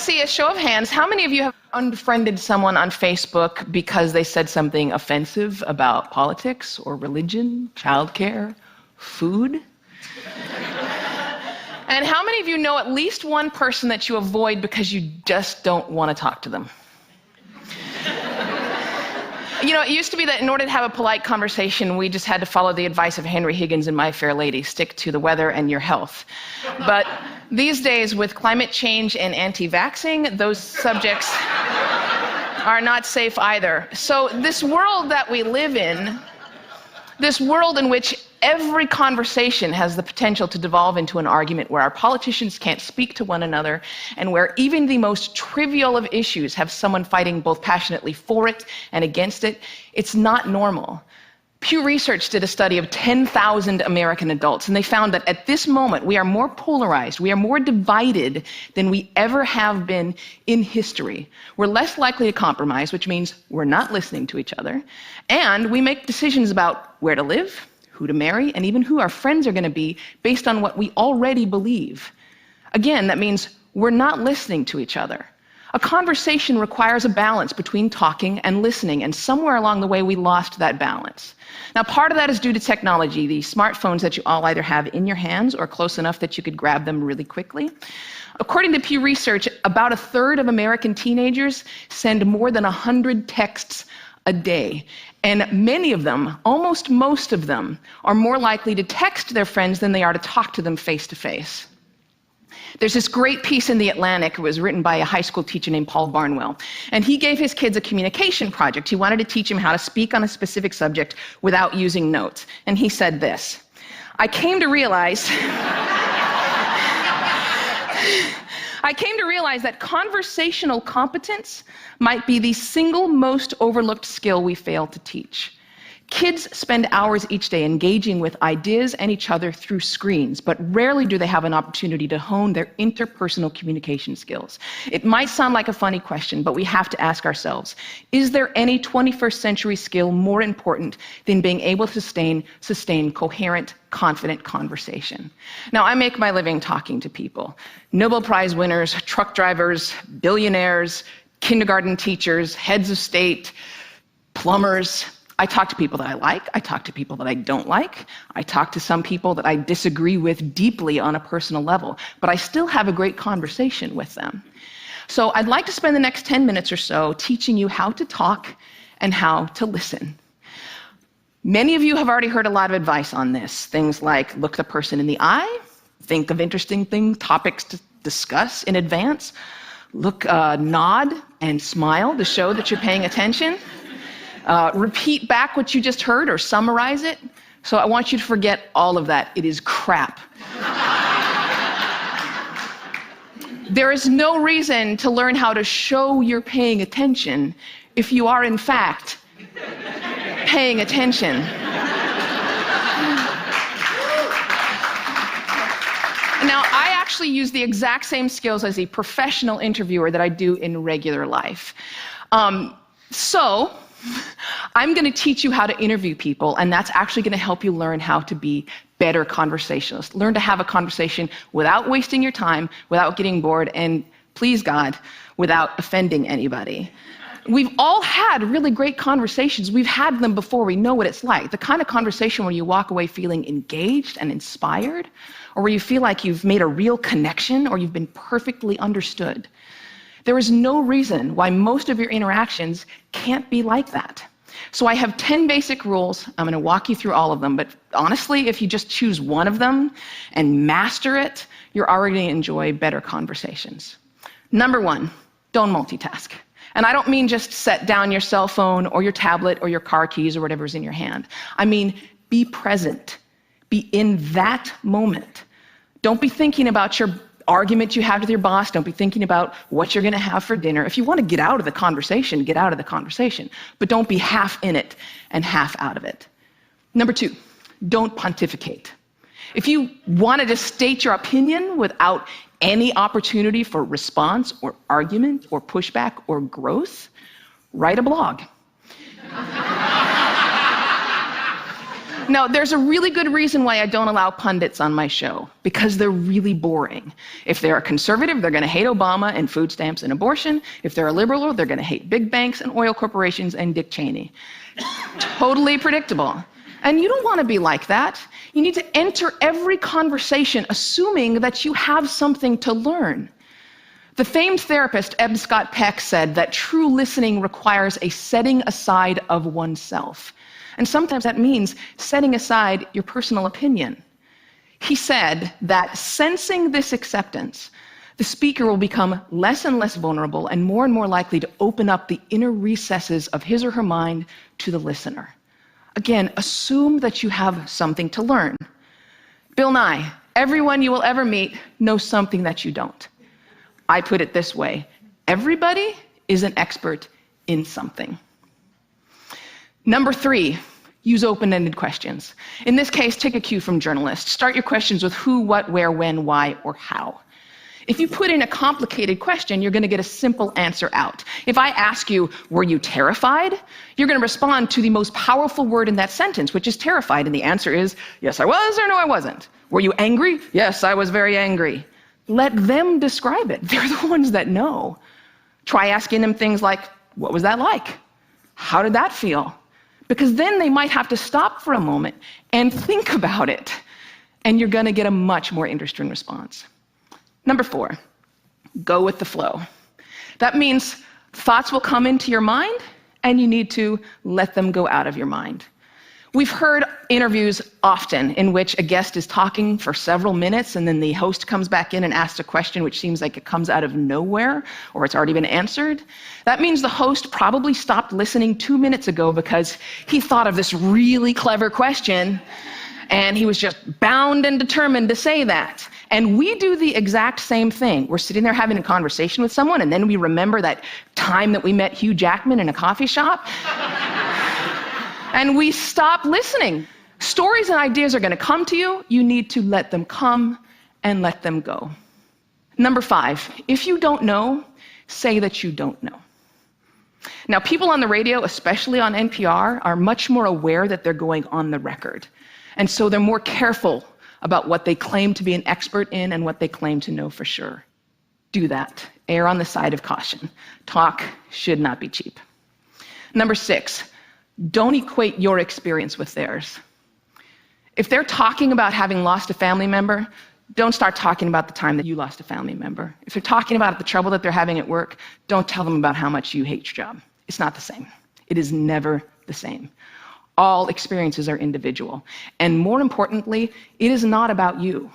see a show of hands. How many of you have unfriended someone on Facebook because they said something offensive about politics or religion, childcare, food? And how many of you know at least one person that you avoid because you just don't want to talk to them? You know, it used to be that in order to have a polite conversation, we just had to follow the advice of Henry Higgins in My Fair Lady, stick to the weather and your health. But these days, with climate change and anti-vaxxing, those subjects are not safe either. So this world that we live in, this world in which every conversation has the potential to devolve into an argument, where our politicians can't speak to one another, and where even the most trivial of issues have someone fighting both passionately for it and against it, it's not normal. Pew Research did a study of 10,000 American adults, and they found that at this moment we are more polarized, we are more divided than we ever have been in history. We're less likely to compromise, which means we're not listening to each other, and we make decisions about where to live, who to marry, and even who our friends are going to be based on what we already believe. Again, that means we're not listening to each other. A conversation requires a balance between talking and listening, and somewhere along the way we lost that balance. Now, part of that is due to technology, the smartphones that you all either have in your hands or close enough that you could grab them really quickly. According to Pew Research, about a third of American teenagers send more than 100 texts a day. And many of them, almost most of them, are more likely to text their friends than they are to talk to them face to face. There's this great piece in The Atlantic. It was written by a high school teacher named Paul Barnwell. And he gave his kids a communication project. He wanted to teach them how to speak on a specific subject without using notes. And he said this: I came to realize that conversational competence might be the single most overlooked skill we fail to teach. Kids spend hours each day engaging with ideas and each other through screens, but rarely do they have an opportunity to hone their interpersonal communication skills. It might sound like a funny question, but we have to ask ourselves, is there any 21st century skill more important than being able to sustain coherent, confident conversation? Now, I make my living talking to people. Nobel Prize winners, truck drivers, billionaires, kindergarten teachers, heads of state, plumbers. I talk to people that I like, I talk to people that I don't like, I talk to some people that I disagree with deeply on a personal level, but I still have a great conversation with them. So I'd like to spend the next 10 minutes or so teaching you how to talk and how to listen. Many of you have already heard a lot of advice on this, things like look the person in the eye, think of interesting things, topics to discuss in advance, nod and smile to show that you're paying attention. Repeat back what you just heard or summarize it. So I want you to forget all of that. It is crap. There is no reason to learn how to show you're paying attention if you are, in fact, paying attention. Now, I actually use the exact same skills as a professional interviewer that I do in regular life. So I'm going to teach you how to interview people, and that's actually going to help you learn how to be better conversationalists. Learn to have a conversation without wasting your time, without getting bored, and please God, without offending anybody. We've all had really great conversations. We've had them before. We know what it's like. The kind of conversation where you walk away feeling engaged and inspired, or where you feel like you've made a real connection or you've been perfectly understood. There is no reason why most of your interactions can't be like that. So I have 10 basic rules. I'm going to walk you through all of them, but honestly, if you just choose one of them and master it, you're already going to enjoy better conversations. Number 1, don't multitask. And I don't mean just set down your cell phone or your tablet or your car keys or whatever's in your hand. I mean, be present. Be in that moment. Don't be thinking about your argument you have with your boss. Don't be thinking about what you're going to have for dinner. If you want to get out of the conversation, get out of the conversation. But don't be half in it and half out of it. Number 2, don't pontificate. If you wanted to state your opinion without any opportunity for response or argument or pushback or growth, write a blog. No, there's a really good reason why I don't allow pundits on my show, because they're really boring. If they're a conservative, they're going to hate Obama and food stamps and abortion. If they're a liberal, they're going to hate big banks and oil corporations and Dick Cheney. Totally predictable. And you don't want to be like that. You need to enter every conversation assuming that you have something to learn. The famed therapist Eb Scott Peck said that true listening requires a setting aside of oneself. And sometimes that means setting aside your personal opinion. He said that sensing this acceptance, the speaker will become less and less vulnerable and more likely to open up the inner recesses of his or her mind to the listener. Again, assume that you have something to learn. Bill Nye, everyone you will ever meet knows something that you don't. I put it this way: everybody is an expert in something. Number 3, use open-ended questions. In this case, take a cue from journalists. Start your questions with who, what, where, when, why, or how. If you put in a complicated question, you're going to get a simple answer out. If I ask you, were you terrified? You're going to respond to the most powerful word in that sentence, which is terrified, and the answer is, yes, I was, or no, I wasn't. Were you angry? Yes, I was very angry. Let them describe it. They're the ones that know. Try asking them things like, what was that like? How did that feel? Because then they might have to stop for a moment and think about it, and you're going to get a much more interesting response. Number 4, go with the flow. That means thoughts will come into your mind, and you need to let them go out of your mind. We've heard interviews often in which a guest is talking for several minutes, and then the host comes back in and asks a question which seems like it comes out of nowhere, or it's already been answered. That means the host probably stopped listening 2 minutes ago because he thought of this really clever question, and he was just bound and determined to say that. And we do the exact same thing. We're sitting there having a conversation with someone, and then we remember that time that we met Hugh Jackman in a coffee shop, and we stop listening. Stories and ideas are going to come to you. You need to let them come and let them go. Number 5, if you don't know, say that you don't know. Now, people on the radio, especially on NPR, are much more aware that they're going on the record. And so they're more careful about what they claim to be an expert in and what they claim to know for sure. Do that. Err on the side of caution. Talk should not be cheap. Number 6, don't equate your experience with theirs. If they're talking about having lost a family member, don't start talking about the time that you lost a family member. If they're talking about the trouble that they're having at work, don't tell them about how much you hate your job. It's not the same. It is never the same. All experiences are individual. And more importantly, it is not about you.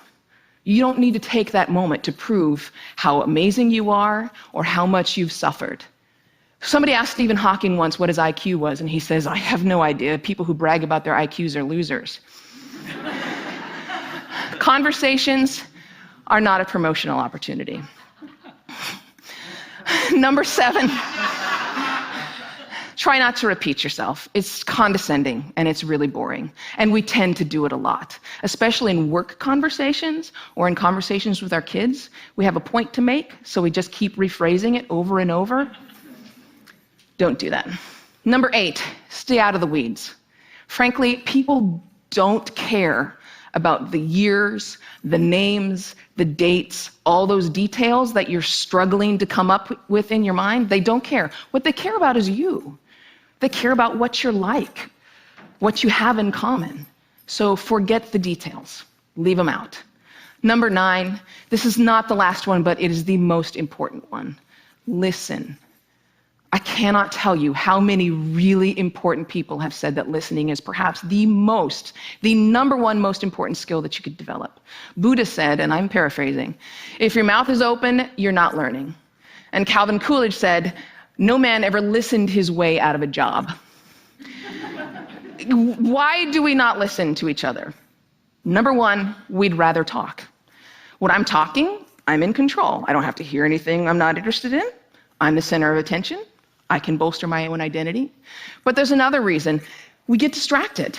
You don't need to take that moment to prove how amazing you are or how much you've suffered. Somebody asked Stephen Hawking once what his IQ was, and he says, I have no idea. People who brag about their IQs are losers. Conversations are not a promotional opportunity. Number 7, try not to repeat yourself. It's condescending, and it's really boring. And we tend to do it a lot, especially in work conversations or in conversations with our kids. We have a point to make, so we just keep rephrasing it over and over. Don't do that. Number 8, stay out of the weeds. Frankly, people don't care about the years, the names, the dates, all those details that you're struggling to come up with in your mind. They don't care. What they care about is you. They care about what you're like, what you have in common. So forget the details. Leave them out. Number 9, this is not the last one, but it is the most important one. Listen. I cannot tell you how many really important people have said that listening is perhaps the number one most important skill that you could develop. Buddha said, and I'm paraphrasing, if your mouth is open, you're not learning. And Calvin Coolidge said, no man ever listened his way out of a job. Why do we not listen to each other? Number 1, we'd rather talk. When I'm talking, I'm in control. I don't have to hear anything I'm not interested in. I'm the center of attention. I can bolster my own identity. But there's another reason. We get distracted.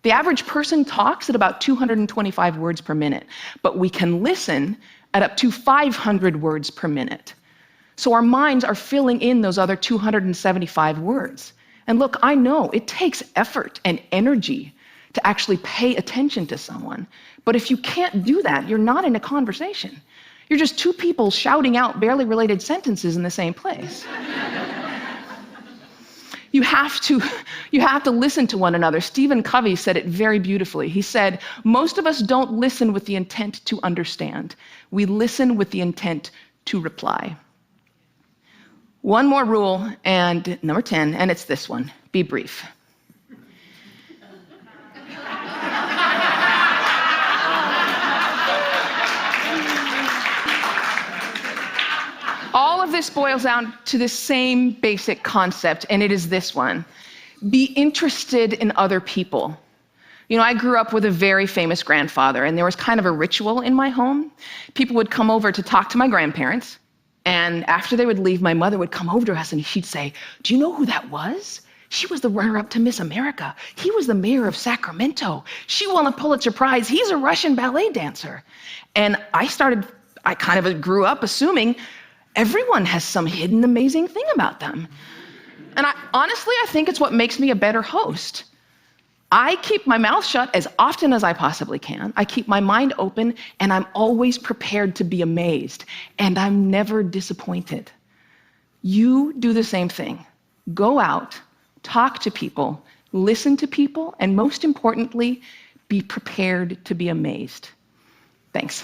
The average person talks at about 225 words per minute, but we can listen at up to 500 words per minute. So our minds are filling in those other 275 words. And look, I know it takes effort and energy to actually pay attention to someone. But if you can't do that, you're not in a conversation. You're just two people shouting out barely related sentences in the same place. You have to listen to one another. Stephen Covey said it very beautifully. He said, most of us don't listen with the intent to understand. We listen with the intent to reply. One more rule, and number 10, and it's this one: be brief. All of this boils down to the same basic concept, and it is this one: be interested in other people. You know, I grew up with a very famous grandfather, and there was kind of a ritual in my home. People would come over to talk to my grandparents, and after they would leave, my mother would come over to us and she'd say, "Do you know who that was? She was the runner-up to Miss America. He was the mayor of Sacramento. She won a Pulitzer Prize. He's a Russian ballet dancer." And I kind of grew up assuming everyone has some hidden amazing thing about them. And honestly, I think it's what makes me a better host. I keep my mouth shut as often as I possibly can. I keep my mind open, and I'm always prepared to be amazed, and I'm never disappointed. You do the same thing. Go out, talk to people, listen to people, and most importantly, be prepared to be amazed. Thanks.